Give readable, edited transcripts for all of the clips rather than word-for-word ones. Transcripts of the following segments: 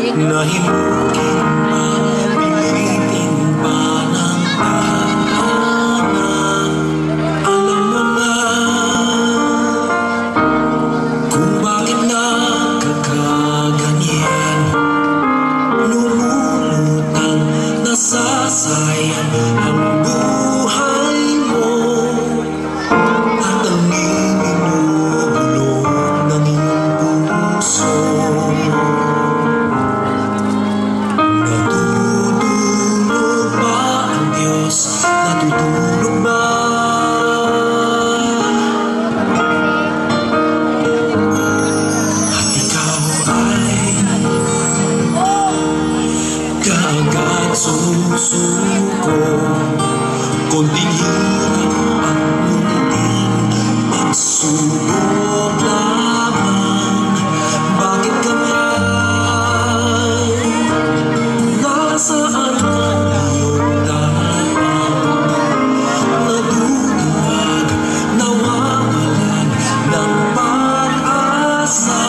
Nahimukin mapilitin pa ng tahanan. Alam mo na kung bakit nagkakaganyan. Lumulutang nasasayang ang buhay mo. At ang inubulog ng iyong puso. Natutulog ba ang Diyos? Natutulog ba? At ikaw ay kaagad sumusuko. Konting hirap at munting pagsubok lamang. Bakit ganyan? Nasaan ang iyong dahan? Naduduwag, nawawalan ng pag-asa.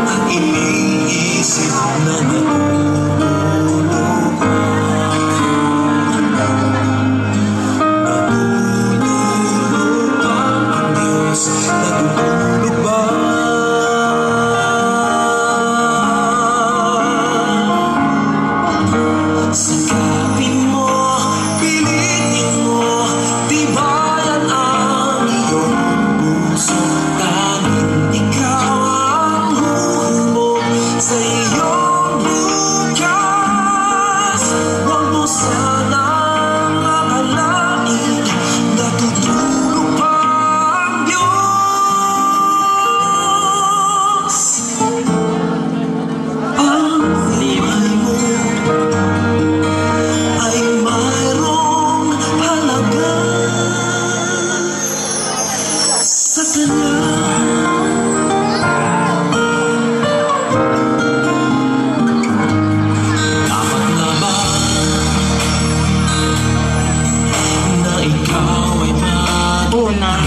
At iniisip na natutulog ka. Natutulog ba ang Diyos? Natutulog ba? Sikapin mo, pilitin mo, tibayan ang iyong puso. Tanging ikaw ang huhubog sa iyong bukas. Huwag mo sanang akalain natutulog pa ang Diyos. Ang buhay mo ay mayroong halaga sa Kanya. Dapat na ba na ikaw ay matunaw?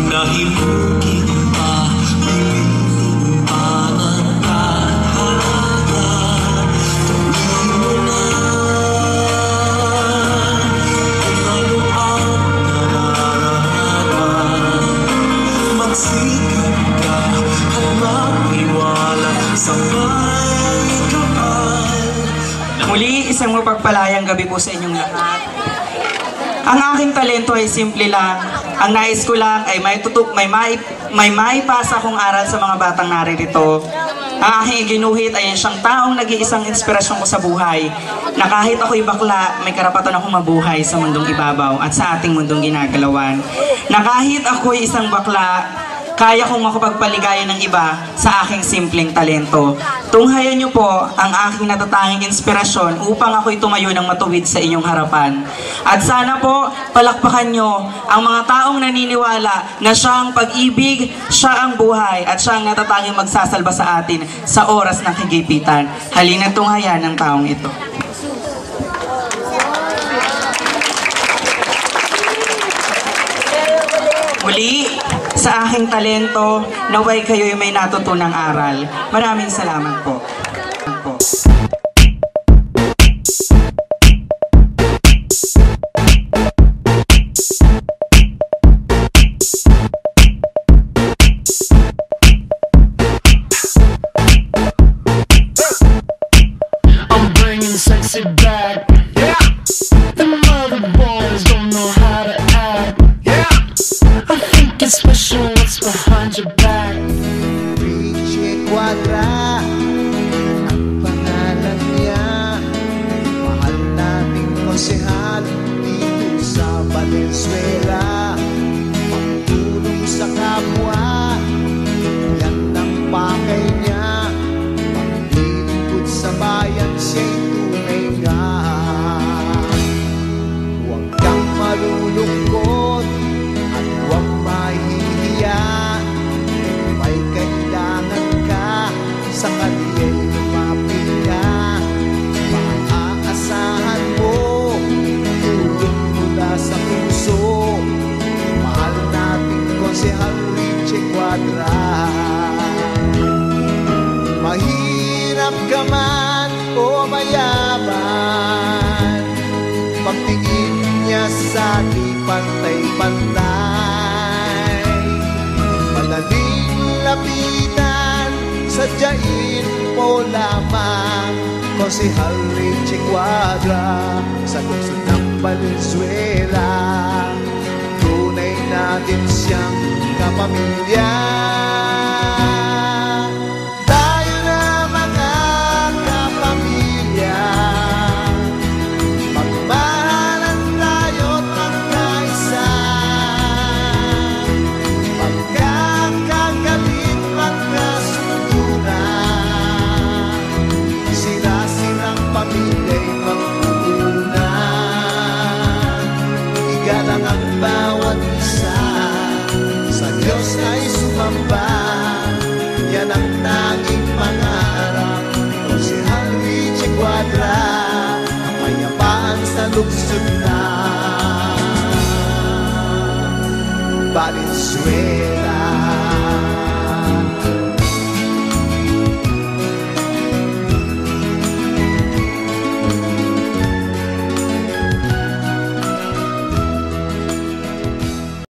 Nahimukin pa, pilitin pa ng tadhana. Gawin mo na kung ano ang nararapat. Magsikap ka at magtiwala sa may kapal. Muli, isang mapagpalayang gabi po sa inyong lahat. Ang aking talento ay simple lang. Ang nais ko lang ay may maipasa kong aral sa mga batang naririto. Ang aking iginuhit ay siyang taong nag-iisang inspirasyon ko sa buhay, na kahit ako'y bakla, may karapatan akong mabuhay sa mundong ibabaw at sa ating mundong ginagalawan. Na kahit ako'y isang bakla, kaya kong makapagpaligaya ng iba sa aking simpleng talento. Tunghayan niyo po ang aking natatanging inspirasyon upang ako'y tumayo ng matuwid sa inyong harapan. At sana po, palakpakan niyo ang mga taong naniniwala na siya ang pag-ibig, siya ang buhay, at siya ang natatanging magsasalba sa atin sa oras ng higipitan. Halina tunghayan ng taong ito. Muli, sa aking talento, naway kayo'y may natutunang aral. Maraming salamat po. I'm bringing sexy back. Yeah. The mother boys don't know how to act. Yeah. I think it's special what's behind your back. Richie Quadra ang pangalan niya. Mahal nating konsehal dito sa Valenzuela. Pagtulong sa kapwa, yan ang pakay niya. Paglilingkod sa bayan, siya'y tunay ka. Huwag kang malulungkot at huwag mahihiya. May kailangan ka sa ka man o mayaman, pagtingin niya sa di pantay-pantay. Madaling lapitan, sadyain mo lamang Konsehal Richie Cuadra sa lungsod ng Valenzuela. Tunay natin siyang kapamilya. Tayo na mga kapamilya, magmahalan tayo't magkaisa. Magkakagalit, magkasunduran, sila-silang pamilya'y magpupunan. Igalang ang bawat isa, sa Diyos ay sumamba. Yan ang tanging pangarap ni Konsehal Richie Cuadra, ang kapayapaan sa lungsod na Valenzuela.